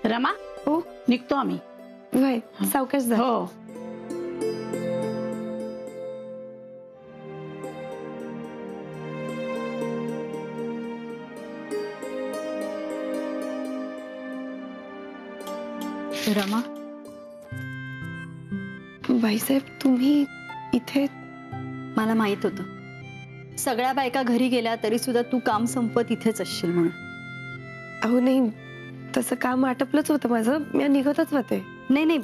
रमा हो निघतो आम्ही. वय सावकाश जा. हो रमा, बाईसाहेब तुम्ही इथे? मला माहित होतं सगळ्या बायका घरी गेल्या तरी सुद्धा तू काम संपत इथेच असशील म्हणून. अहो नाही, तसं काम आटपलंच होतं माझं, मी निघतच होते. नाही नाही,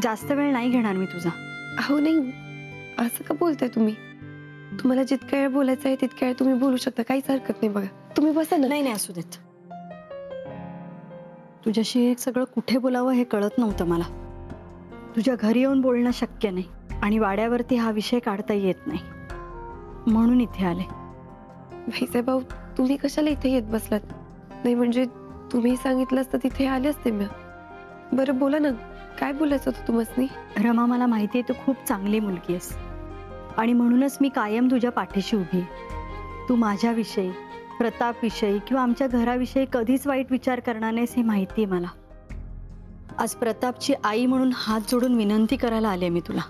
जास्त वेळ नाही घेणार मी तुझा. अहो नाही, असं का बोलताय तुम्ही? तुम्हाला जितक्या वेळ बोलायचं आहे तितक्या वेळ तुम्ही बोलू शकता, काहीच हरकत नाही. बघा तुम्ही बसा ना. नाही नाही, असू देत. तुझ्याशी हे सगळं कुठे बोलावं हे कळत नव्हतं मला. तुझ्या घरी येऊन बोलणं शक्य नाही आणि वाड्यावरती हा विषय काढता येत नाही, म्हणून इथे आले. भाईसाहेब भाऊ, तुम्ही कशाला इथे येत बसलात? नाही म्हणजे तुम्ही सांगितलं असतं तिथे आले असते मी. बरं बोला ना, काय बोलायचं होतं तुम्हासनी? रमा, मला माहिती आहे तू खूप चांगली मुलगी आहेस आणि म्हणूनच मी कायम तुझ्या पाठीशी उभी आहे. तू माझ्याविषयी, प्रतापविषयी किंवा आमच्या घराविषयी कधीच वाईट विचार करणार नाहीस हे माहिती आहे मला. आज प्रतापची आई म्हणून हात जोडून विनंती करायला आले मी तुला.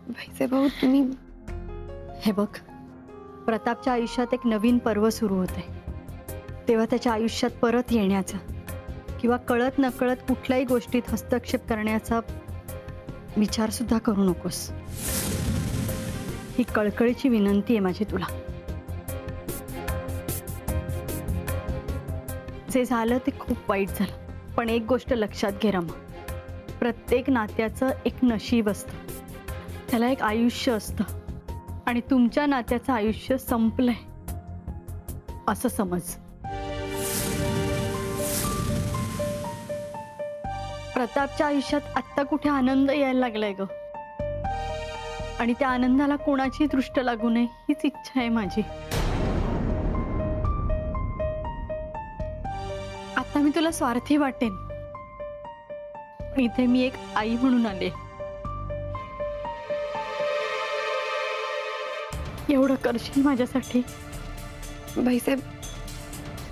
भाईसाहेब भाऊ तुम्ही, हे बघ, प्रतापच्या आयुष्यात एक नवीन पर्व सुरू होते, तेव्हा त्याच्या आयुष्यात परत येण्याचा किंवा कळत नकळत कुठल्याही गोष्टीत हस्तक्षेप करण्याचा विचार सुद्धा करू नकोस. ही कळकळीची विनंती आहे माझी तुला. जे झालं ते खूप वाईट झालं, पण एक गोष्ट लक्षात घे रमा, प्रत्येक नात्याचं एक नशीब असतं, त्याला एक आयुष्य असतं आणि तुमच्या नात्याचं आयुष्य संपलंय असं समज. प्रतापच्या आयुष्यात आत्ता कुठे आनंद यायला लागलाय ग, आणि त्या आनंदाला कोणाची दृष्ट लागू नये हीच इच्छा आहे माझी. आता मी तुला स्वार्थी वाटेन, पण इथे मी एक आई म्हणून आले. एवढं करशील माझ्यासाठी? भाईसाहेब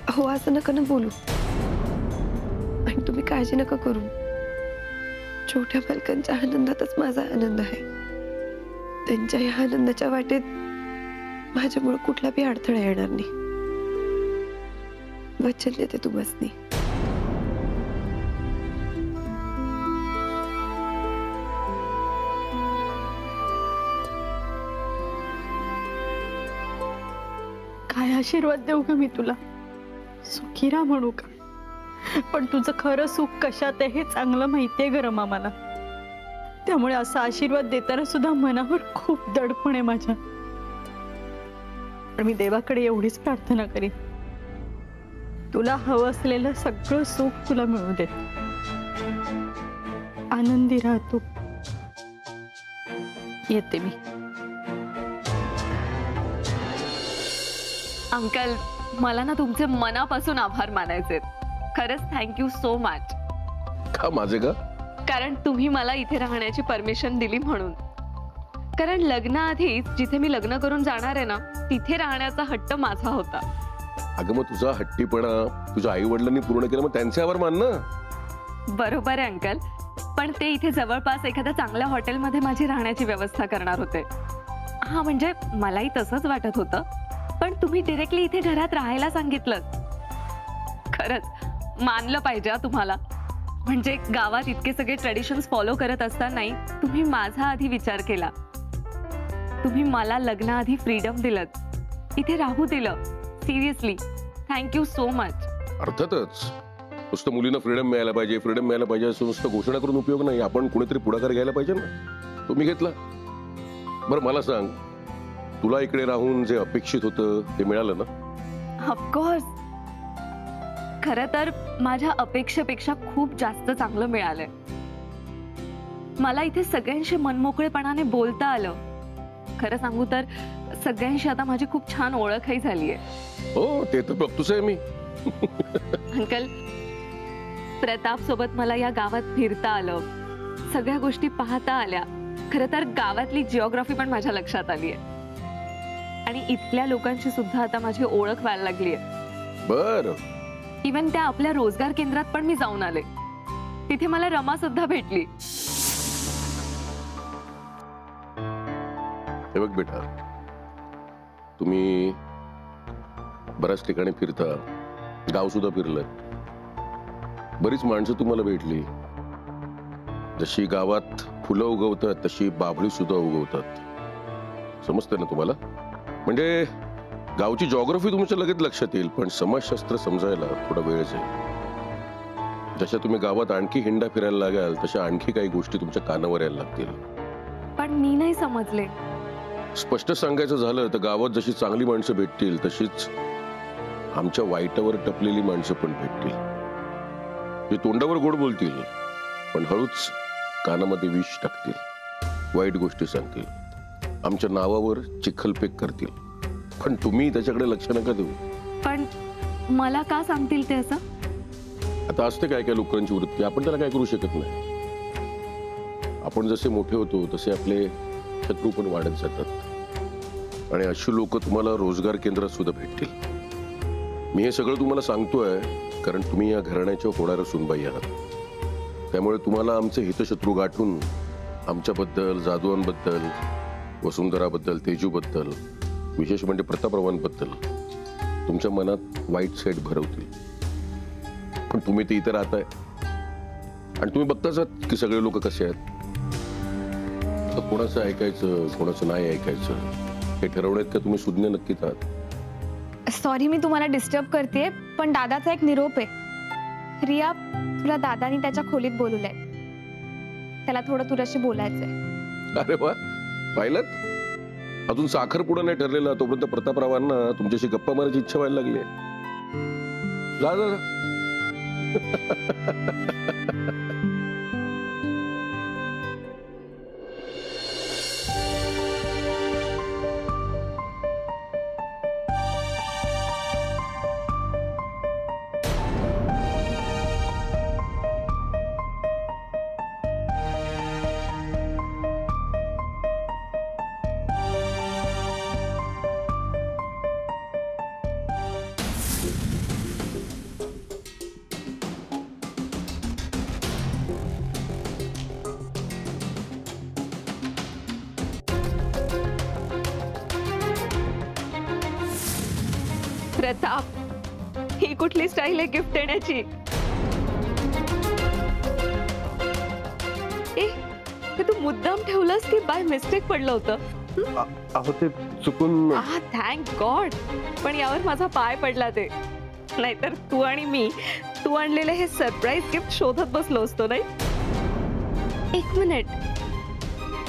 हो, असं नका ना बोलू, आणि तुम्ही काळजी नका करू. छोट्या बालकांच्या आनंदातच माझा आनंद आहे. त्यांच्या या आनंदाच्या वाटेत माझ्यामुळे कुठला बी अडथळा येणार नाही. वचन देते तुम्हासनी. काय आशीर्वाद देऊ का मी तुला? सुखी राहा म्हणू का? पण तुझं खरं सुख कशात आहे हे चांगलं माहितीये ग रमा मला. त्यामुळे असा आशीर्वाद देताना सुद्धा मनावर खूप दडपण आहे माझ्या. पण मी देवाकडे एवढीच प्रार्थना करीन, तुला हवं असलेलं सगळं सुख तुला मिळू दे. आनंदी राहा तू. येते मी. अंकल, मला ना तुमचे मनापासून आभार मानायचे. खरंच थँक्यू सो मच. का माझे का? कारण तुम्ही मला इथे राहण्याची परमिशन दिली म्हणून. कारण लग्नाआधीच जिथे मी लग्न करून जाणार आहे ना, तिथे राहण्याचा हट्ट माझा होता. अगं मग तुझा हट्टीपणा तुझ्या आई वडिलांनी पूर्ण केलं, मग त्यांचे आभार मान ना. बरोबर आहे अंकल, पण ते इथे जवळपास एखाद्या चांगल्या हॉटेलमध्ये माझी राहण्याची व्यवस्था करणार होते. हा म्हणजे मलाही तसंच वाटत होतं, पण तुम्ही डायरेक्टली इथे घरात राहायला सांगितलं. खरंच मानलं पाहिजे तुम्हाला. म्हणजे गावात इतके सगळे ट्रेडिशन्स फॉलो करत असतानाही तुम्ही माझा आधी विचार केला. तुम्ही मला लग्नाआधी फ्रीडम दिलं, इथे राहू दिलं. Seriously thank you so much. अर्थातच नुसतं मुलींना फ्रीडम मिळायला पाहिजे, फ्रीडम मिळायला पाहिजे असं नुसतं घोषणा करून उपयोग नाही. आपण कुणीतरी पुढाकार घ्यायला पाहिजे ना. तुम्ही घेतला. बरं मला सांग, तुला इकडे राहून जे अपेक्षित होतं ते मिळालं ना? ऑफकोर्स. खरं तर माझ्या अपेक्षेपेक्षा खूप जास्त चांगलं मिळालंय. मला इथे सगळ्यांशी मनमोकळेपणाने बोलता आलं. खरं सांगू तर सगळ्यांशी आता माझी खूप छान ओळखही झालीये. हो, ते तर बघतोच आहे मी. अंकल, प्रताप सोबत मला या गावात फिरता आलं, सगळ्या गोष्टी पाहता आल्या. खरं तर गावातली जिओग्राफी पण माझ्या लक्षात आलीये आणि इथल्या लोकांशी सुद्धा आता माझी ओळख व्हायला लागलीये. बर, इवन त्या आपल्या रोजगार केंद्रात पण मी जाऊन आले. तिथे मला रमा सुद्धा भेटली. हे बघ बेटा, तुम्ही बऱ्याच ठिकाणी फिरता, गाव सुद्धा फिरलं, बरीच माणसं तुम्हाला भेटली. जशी गावात फुलं उगवतात तशी बाभळी सुद्धा उगवतात. समजतं ना तुम्हाला? म्हणजे गावची जॉग्राफी तुमच्या लगेच लक्षात येईल, पण समाजशास्त्र समजायला थोडा वेळच आहे. जशा तुम्ही गावात आणखी हिंडा फिरायला लागाल तशा आणखी काही गोष्टी तुमच्या कानावर यायला लागतील. पण मी नाही समजले. स्पष्ट सांगायचं झालं तर गावात जशी चांगली माणसं भेटतील तशीच आमच्या वाईटावर टपलेली माणसं पण भेटतील. ते तोंडावर गोड बोलतील पण हळूच कानामध्ये विष टाकतील, वाईट गोष्टी सांगतील, आमच्या नावावर चिखलपेक करतील. पण तुम्ही त्याच्याकडे लक्ष नका देऊ. पण मला का सांगतील ते असं? आता असते काय काय लोकांची वृत्ती, आपण त्याला काय करू शकत नाही. आपण जसे मोठे होतो तसे आपले शत्रू पण वाढत जातात आणि अशी लोक तुम्हाला रोजगार केंद्रात सुद्धा भेटतील. मी हे सगळं तुम्हाला सांगतोय कारण तुम्ही या घराण्याच्या होणाऱ्या सुनबाई आहात. त्यामुळे तुम्हाला आमचे हितशत्रू गाठून आमच्याबद्दल, जाधवांबद्दल, वसुंधराबद्दल, तेजूबद्दल, विशेष म्हणजे प्रतापरावांबद्दल तुमच्या मनात वाईट साईड भरवतील. पण तुम्ही ते इथे राहताय आणि तुम्ही बघताच आहात की सगळे लोक कसे आहेत. तर कोणाचं ऐकायचं, कोणाचं नाही ऐकायचं हे ठरवण्यात का तुम्ही सुज्ञ नक्कीच आहात. सॉरी मी तुम्हाला डिस्टर्ब करते, पण दादाचा एक निरोप आहे. रिया, तुला दादानी त्याच्या खोलीत बोलवलंय. त्याला थोडं तुझ्याशी बोलायचंय. अरे वा, पाहिलं? अजून साखर पुढं नाही ठरलेला तोपर्यंत प्रतापरावांना तुमच्याशी गप्पा मारायची इच्छा व्हायला लागली. जा जा जा. प्रताप, ही कुठली स्टाईल आहे गिफ्ट देण्याची? ए, हे तू मुद्दाम ठेवलंस की बाय मिस्टेक पडलं होतं? अहो ते चुकून. Thank God. पण यावर माझा पाय पडला ते. नाहीतर तू आणि मी तू आणलेले हे सरप्राईज गिफ्ट शोधत बसलो असतो नाही. एक मिनिट,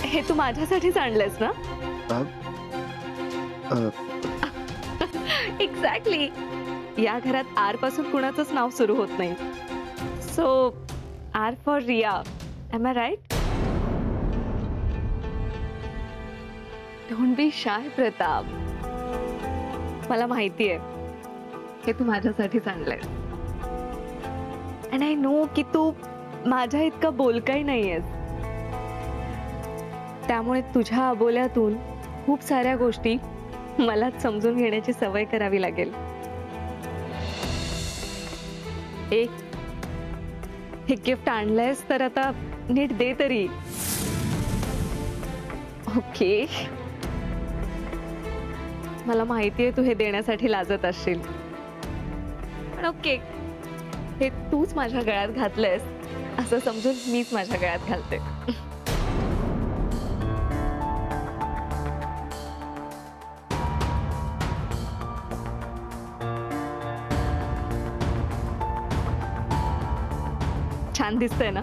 हे तू माझ्यासाठीच आणलंयस ना? एक्झॅक्टली. या घरात आर पासून कुणाचंच नाव सुरू होत नाही. So R for Riya. Am I right? Don't be shy Pratap. मला माहिती आहे हे तू माझ्यासाठीच आणलंय. अँड आय नो की तू माझ्या इतका बोलकाही नाहीयेस. त्यामुळे तुझ्या अबोल्यातून खूप साऱ्या गोष्टी मलाच समजून घेण्याची सवय करावी लागेल. हे गिफ्ट आणलंयस तर आता नीट दे तरी. ओके, मला माहितीये तू हे देण्यासाठी लाजत असशील, पण ओके, हे तूच माझ्या गळ्यात घातलंयस असं समजून मीच माझ्या गळ्यात घालते. छान दिसतंय ना?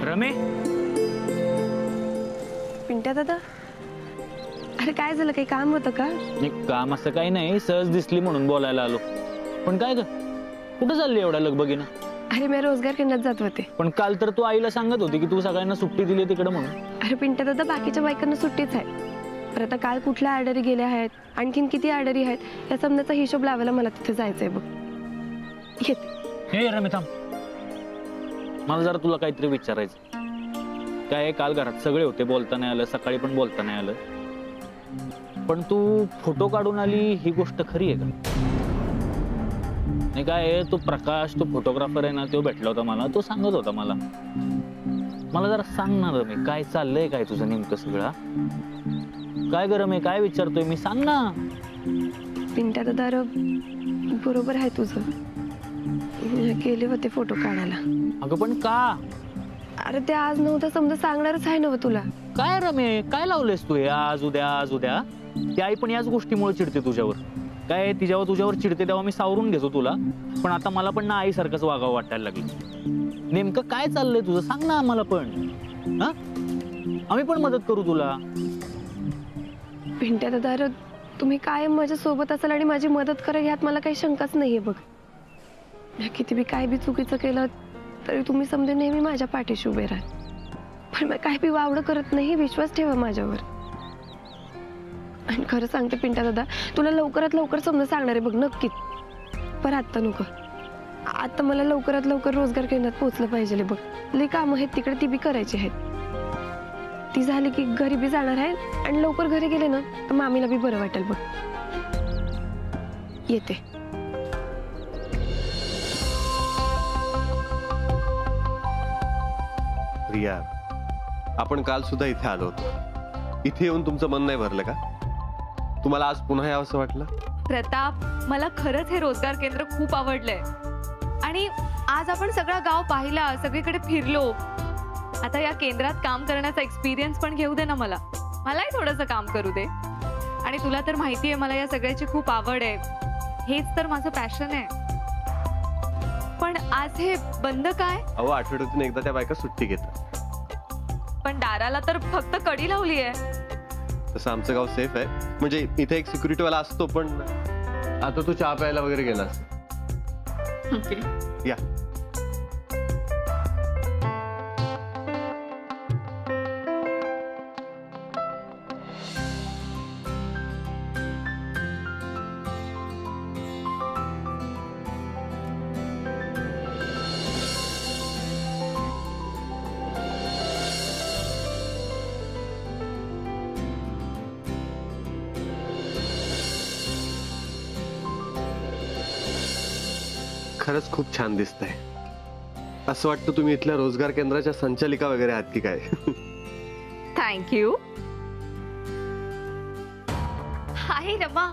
रमे, पिंट्या दादा, अरे काय झालं? काही काम होतं का? काम असं काही नाही, सहज दिसली म्हणून बोलायला आलो. पण काय ग, कुठं चालली एवढ्या लगबगीनं? अरे मी रोजगार केंद्रात जात होते. पण काल तर तू आईला सांगत होती की तू सगळ्यांना सुट्टी दिली तिकडे म्हणून. अरे पिंट्या दादा, बाकीच्या बायकांना सुट्टीच आहे. तर आता काल कुठल्या ऑर्डरी गेल्या आहेत, आणखीन किती ऑर्डरी आहेत, या समजाचा हिशोब लावायला मला तिथे जायचंय बघ. येते. हे रमे थांब, मला जरा तुला काहीतरी विचारायचं. काय काल घरात सगळे होते, बोलता नाही आलं, सकाळी पण बोलता नाही आलं. पण तू फोटो काढून आली ही गोष्ट खरी आहे का? नाही काय तो प्रकाश, तो फोटोग्राफर आहे ना, तो भेटला होता मला, तो सांगत होता मला जरा सांगणार मी काय चाललंय, काय तुझं नेमकं सगळं, काय गरम आहे, काय विचारतोय मी, सांग ना. पिंट्या दादा बरोबर आहे तुझं, गेले होते फोटो काढायला. अगं पण का? अरे ते आज नव्हतं समजा सांगणारच आहे ना तुला. काय रमे, काय लावलेस तू हे आज उद्या? ती आई पण याच गोष्टीमुळे चिडते तुझ्यावर. काय तुझ्यावर चिडते तेव्हा मी सावरून घेतो तुला, पण आता मला पण ना आईसारखंच वागावं वाटायला लागलं. नेमकं काय चाललंय तुझं, सांग ना आम्हाला पण. हा, आम्ही पण मदत करू तुला. पिंट्या दादा तुम्ही कायम माझ्या सोबत असाल आणि माझी मदत करा ह्यात मला काही शंकाच नाहीये बघ. किती बी काय बी चुकीचं केलं तरी तुम्ही समजा नेहमी माझ्या पाठीशी उभे राहा. पण मी काय बी वावडं करत नाही, विश्वास ठेवा माझ्यावर. आणि खरं सांगते पिंट्या दादा, तुला लवकरात लवकर समजा सांगणार आहे बघ, नक्कीच. पण आत्ता नको. आता मला लवकरात लवकर रोजगार केंद्रात पोहोचलं पाहिजे बघ. लई कामं आहेत तिकडे, ती बी करायची आहेत. ती झाली की घरी बी जाणार आहे आणि लवकर घरी गेले ना तर मामीला बी बरं वाटेल बघ. येते. रिया, आपण काल सुद्धा इथे आलो होतो. इथे येऊन तुमचं मन नाही भरलं का? तुम्हाला आज पुन्हा यावंसं वाटलं? प्रताप, मला खरंच हे रोजगार केंद्र खूप आवडलंय आणि आज आपण सगळं गाव पाहिला, सगळीकडे फिरलो. आता या केंद्रात काम करण्याचा एक्सपिरियन्स पण घेऊ दे ना मलाही थोडंसं काम करू दे. आणि तुला तर माहिती आहे मला या सगळ्याची खूप आवड आहे, हेच तर माझं पॅशन आहे. पण आज हे बंद काय? अहो, आठवड्यातून एकदा त्या बायका सुट्टी घेतात. पण दाराला तर फक्त कडी लावली आहे. तसं आमचं गाव सेफ आहे, म्हणजे इथे एक सिक्युरिटी वाला असतो. पण आता तू चहा प्यायला वगैरे गेलास? या. खरंच खूप छान दिसतंय. असं वाटतं तुम्ही इथल्या रोजगार केंद्राच्या संचालिका वगैरे आहात की काय. थँक्यू. हाय रमा.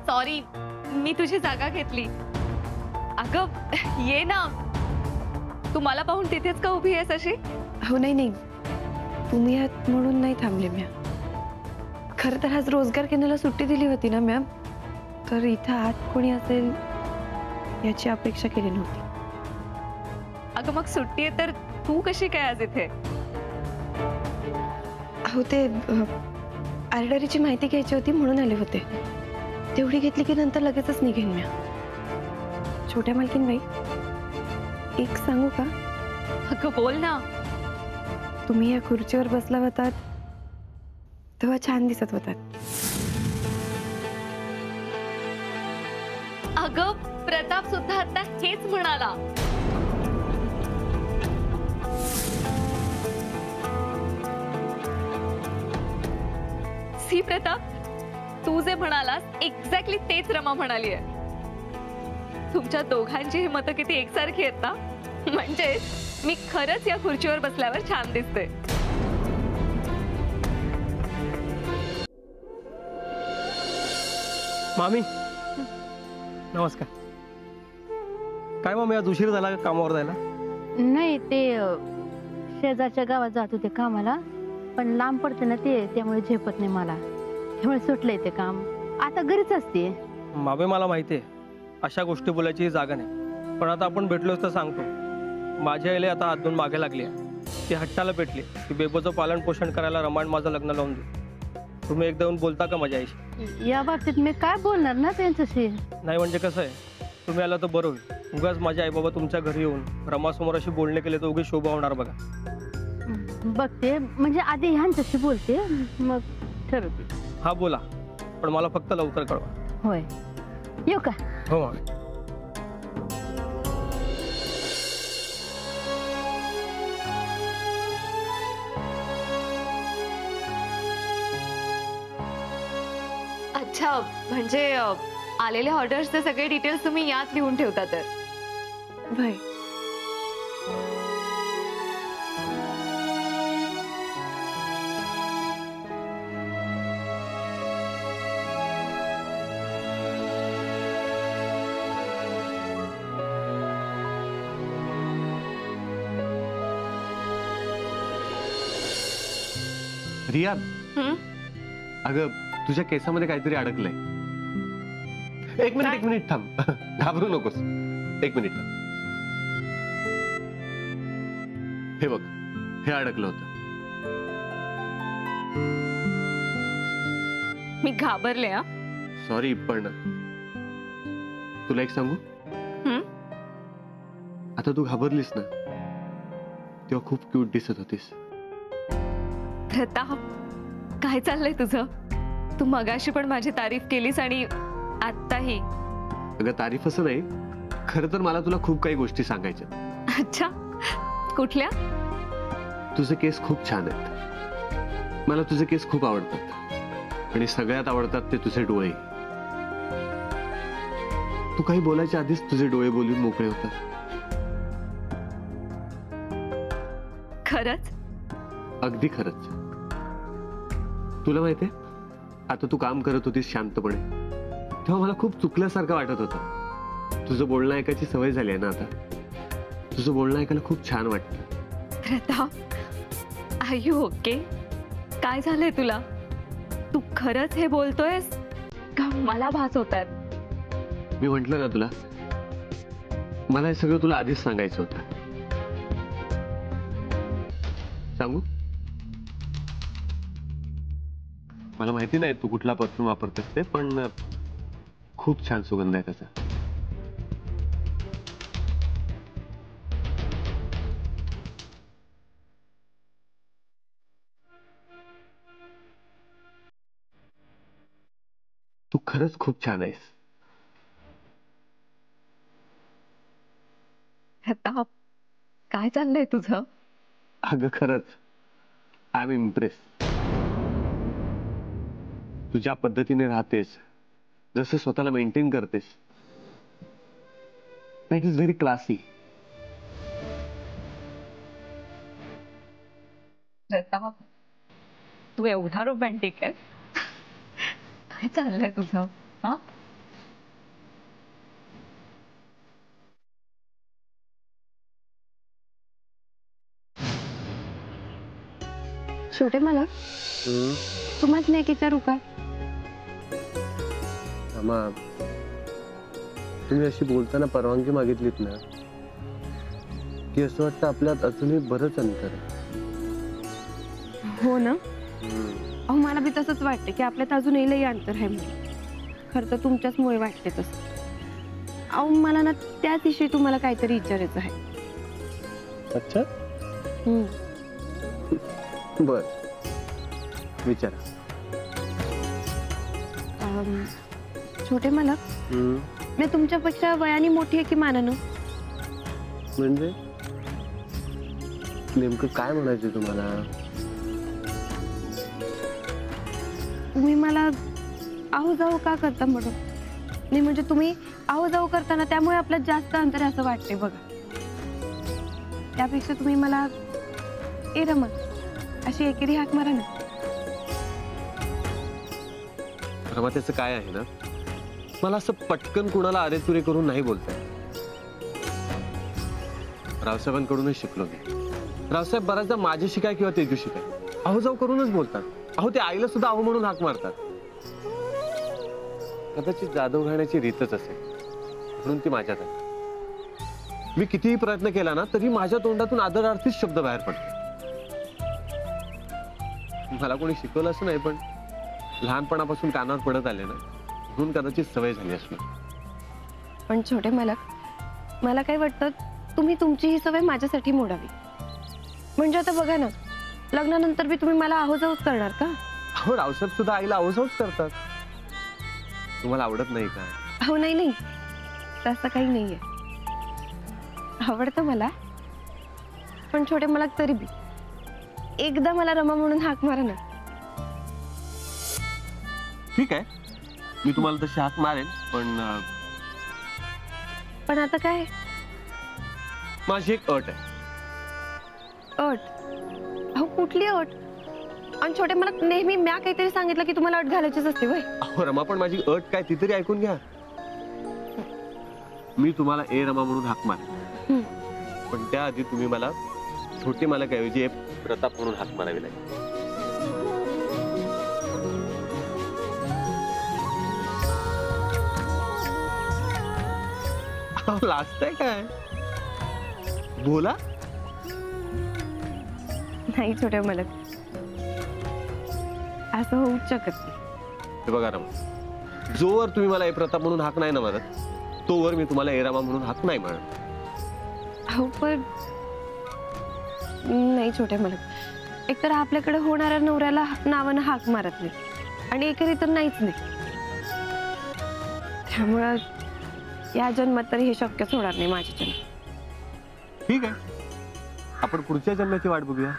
सॉरी, मी तुझी जागा घेतली. अगं ये ना. तू मला पाहून तिथेच का उभी आहेस अशी? हो नाही, तुम्ही आहात म्हणून नाही थांबले मी. खरं तर आज रोजगार केंद्राला सुट्टी दिली होती ना मॅम, तर इथं आत कोणी असेल याची अपेक्षा केली नव्हती. अगं मग सुट्टी आहे तर तू कशी काय आज इथे? हो ते ऑर्डरीची माहिती घ्यायची होती म्हणून आले होते. तेवढी घेतली की नंतर लगेचच निघेन मी. छोट्या मालकीन बाई, एक सांगू का? अगं बोल ना. तुम्ही या खुर्चीवर बसला होतात तेव्हा छान दिसत होतात. अगं प्रताप सुद्धा आता हेच म्हणाला. सी प्रताप, तू जे म्हणालास एक्झॅक्टली तेच रमा म्हणाली आहे. तुमच्या दोघांची मतं किती एकसारखी आहेत ना. म्हणजे मी खरंच या खुर्चीवर बसल्यावर छान दिसते. मामी नमस्कार. काय मामी आज उशीर झाला का कामावर जायला? नाही, ते शेजारच्या गावात जात होते कामाला, पण लांब पडते ना ते, त्यामुळे झेपत नाही मला. त्यामुळे सुटलंय ते काम. आता घरीच असते. मामी मला माहिती आहे अशा गोष्टी बोलायची जागा नाही, पण आता आपण भेटलोच तर सांगतो. माझ्या आईला आता हात धुवून मागे लागली आहे. ती हट्टाला पेटली की बेबोचं पालन पोषण करायला रमाण माझं लग्न लावून दे. तुम्ही एकदा येऊन बोलता का माझ्या आईशी? या बाबतीत मी काय बोलणार ना त्यांच्याशी. नाही म्हणजे कसं आहे, तुम्ही आला तर बरं होईल. उगाच माझे आई बाबा तुमच्या घरी येऊन रमासमोर अशी बोलणे केले तर उगी शोभा होणार बघा. बघते, म्हणजे आधी ह्यांच्याशी बोलते मग ठरवते. हा बोला, पण मला फक्त लवकर कळवा. होय, येऊ का? हो मामी. अच्छा, म्हणजे आलेले ऑर्डर्सचे सगळे डिटेल्स तुम्ही यात लिहून ठेवता तर? भाई रिया, अगं तुझ्या केसामध्ये काहीतरी अडकलंय. एक मिनिट थांब. घाबरू नकोस. एक मिनिट थांब. हे बघ, हे अडकलं होतं. मी घाबरले. हा, सॉरी, पण तुला एक सांगू? आता तू घाबरलीस ना, तेव्हा खूप क्यूट दिसत होतीस. प्रताप, काय चाललंय तुझं? तू मगाशी पण माझी तारीफ केलीस आणि आत्ताही. अगं तारीफ असं नाही, खरं तर मला तुला खूप काही गोष्टी सांगायच्या. अच्छा, कुठल्या? तुझे केस खूप छान आहेत. मला तुझे केस खूप आवडतात आणि सगळ्यात आवडतात ते तुझे डोळे. तू काही बोलायच्या आधीच तुझे डोळे बोलून मोकळे होतात. खरंच? अगदी खरंच. तुला माहितीये, आता तू काम करत होतीस शांतपणे, तेव्हा मला खूप चुकल्यासारखं वाटत होतं. तुझं बोलणं ऐकायची सवय झाली आहे ना आता. तुझं बोलणं ऐकायला खूप छान वाटतं. Pratap, are you okay? काय झालंय तुला? तू खरंच हे बोलतोयस का मला भास होतात? मी म्हंटल ना तुला, मला हे सगळं तुला आधीच सांगायचं होतं. सांगू? मला माहिती नाही तू कुठला परफ्यूम वापरतेस ते, पण खूप छान सुगंध आहे त्याचा. तू खरंच खूप छान आहेस. प्रताप, काय चाललंय तुझं? अगं खरंच, आय एम इम्प्रेस. तू ज्या पद्धतीने राहतेस, जसं स्वतःला मेंटेन करतेस, that is very classy. Pratap, तू एवढा रोमॅन्टिक आहे? काय चाललंय तुझं? हा, छोटे मला तुम्हाला नाही विचारू का? तुम्ही अशी बोलताना परवानगी मागितलीत ना, की असं वाटतं आपल्यात अजूनही बरंच अंतर आहे. हो ना. अहो मला बी तसंच वाटते की आपल्यात अजूनही लई अंतर आहे म्हणून. खरं तर तुमच्याचमुळे वाटते तसं. अहो मला ना त्याच विषयी तुम्हाला काहीतरी विचारायचं आहे. अच्छा, बर, विचारा. छोटे मला, मी तुमच्यापेक्षा वयाने मोठी आहे की मानानं? म्हणजे नेमकं काय म्हणायचं तुम्हाला? तुम्ही मला आहो जाऊ का करता म्हणून? नाही म्हणजे तुम्ही आहो जाऊ करताना त्यामुळे आपल्यात जास्त अंतर असं वाटते बघा. त्यापेक्षा तुम्ही मला ए रमा अशी एकेरी हाक मारा ना. रमा, त्याचं काय आहे ना, मला असं पटकन कुणाला अरे तुरे करून नाही बोलताय. रावसाहेबांकडूनच शिकलो मी. रावसाहेब बऱ्याचदा माझ्याशी काय किंवा तेजूशी काय अहो जाऊ करूनच बोलतात. अहो ते आईला सुद्धा अहो म्हणून हाक मारतात. कदाचित जादू घालण्याची रीतच असेल म्हणून ती माझ्यात आहे. मी कितीही प्रयत्न केला ना तरी माझ्या तोंडातून आदरार्थीच शब्द बाहेर पडतो. मला कोणी शिकवलं असं नाही, पण लहानपणापासून कानावर पडत आले ना, म्हणून कदाचित सवय झाली असणार. पण छोटे मला काय वाटतं, तुम्ही तुमची ही सवय माझ्यासाठी मोडावी. म्हणजे आता बघा ना, लग्नानंतर बी तुम्ही मला आहो जाऊच करणार का? हो, रावसाहेब सुद्धा आईला आहो जाऊच करतात. तुम्हाला आवडत नाही का? हो नाही, तसं काही नाहीये. आवडतं मला, पण छोटे मला तरी बी एकदा मला रमा म्हणून हाक मारा ना. ठीक आहे, मी तुम्हाला तशी हाक मारेन, पण आता काय माझी एक अट आहे. अट? अहो कुठली अट? आणि छोटे, मला नेहमी म्या काहीतरी सांगितलं की तुम्हाला अट घालायचीच असते होय? अहो रमा, पण माझी अट काय ती तरी ऐकून घ्या. मी तुम्हाला ए रमा म्हणून हाक मारेन, पण त्याआधी तुम्ही मला छोटे मालक ऐवजी ए प्रताप म्हणून हाक मारावी लागेल. लाजताय काय? बोला. नाही छोटे मालक, असं होऊच शकत नाही. हे बघा रमा, जोवर तुम्ही मला ए प्रताप म्हणून हाक नाही ना मारत, तोवर मी तुम्हाला ए रमा म्हणून हाक नाही मारत. हो पण नाही छोटे मालक, एकतर आपल्याकडे होणाऱ्या नवऱ्याला नावानं हाक मारत नाही आणि एकरी तर नाहीच नाही. त्यामुळं या जन्मात तरी हे शक्यच होणार नाही माझ्या जन्मात. ठीक आहे, आपण पुढच्या जन्माची वाट बघूया.